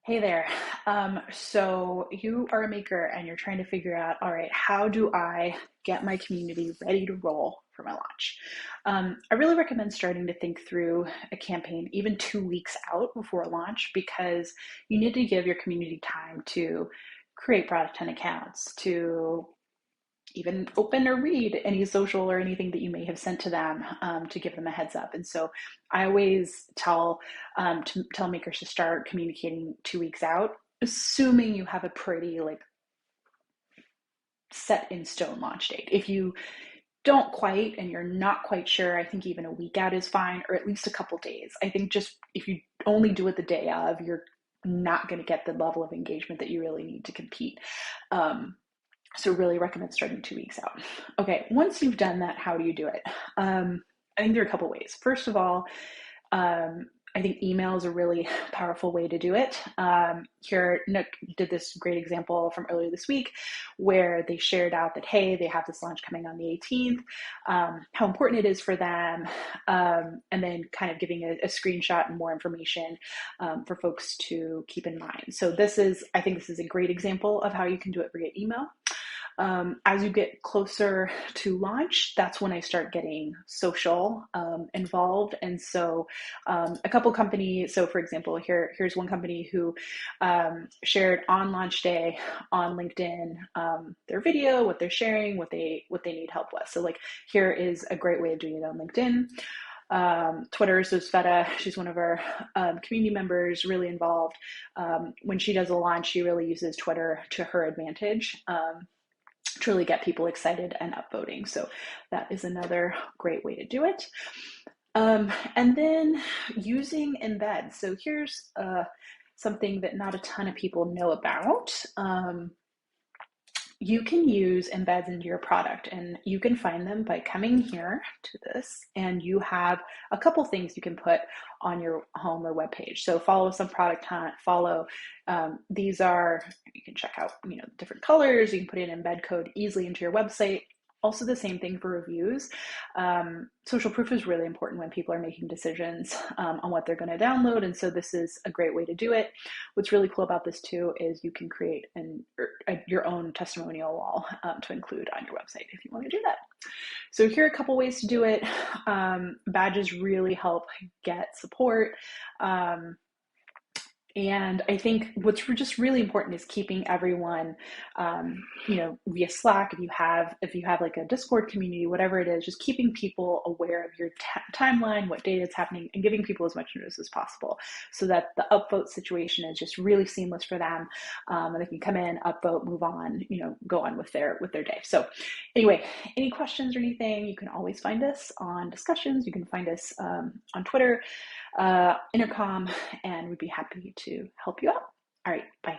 Hey there. So you are a maker and you're trying to figure out, all right, how do I get my community ready to roll for my launch? I really recommend starting to think through a campaign even 2 weeks out before launch because you need to give your community time to create product 10 accounts, to even open or read any social or anything that you may have sent to them to give them a heads up. And so I always tell makers to start communicating 2 weeks out, assuming you have a pretty like set in stone launch date. If you don't quite and you're not quite sure, I think even a week out is fine, or at least a couple days. I think just if you only do it the day of, you're not going to get the level of engagement that you really need to compete. So really recommend starting 2 weeks out. Okay, once you've done that, how do you do it? I think there are a couple ways. First of all, I think email is a really powerful way to do it. Here, Nook did this great example from earlier this week where they shared out that, hey, they have this launch coming on the 18th, how important it is for them, and then kind of giving a screenshot and more information for folks to keep in mind. So I think this is a great example of how you can do it via email. As you get closer to launch, that's when I start getting social involved. And so a couple companies, so for example, here's one company who shared on launch day on LinkedIn their video, what they're sharing, what they need help with. So like here is a great way of doing it on LinkedIn. Twitter, so Sveta, she's one of our community members, really involved. When she does a launch, she really uses Twitter to her advantage. To really get people excited and upvoting. So that is another great way to do it. And then using embeds. So here's something that not a ton of people know about. You can use embeds into your product, and you can find them by coming here to this, and you have a couple things you can put on your home or web page. So follow some product hunt, follow, these are, you can check out, different colors, you can put in embed code easily into your website. Also the same thing for reviews. Social proof is really important when people are making decisions on what they're going to download. And so this is a great way to do it. What's really cool about this too is you can create your own testimonial wall to include on your website if you want to do that. So here are a couple ways to do it. Badges really help get support. And I think what's just really important is keeping everyone, via Slack. If you have like a Discord community, whatever it is, just keeping people aware of your timeline, what data is happening, and giving people as much notice as possible, so that the upvote situation is just really seamless for them, and they can come in, upvote, move on, go on with their day. So, anyway, any questions or anything, you can always find us on discussions. You can find us on Twitter, Intercom, and we'd be happy to help you out. All right, bye.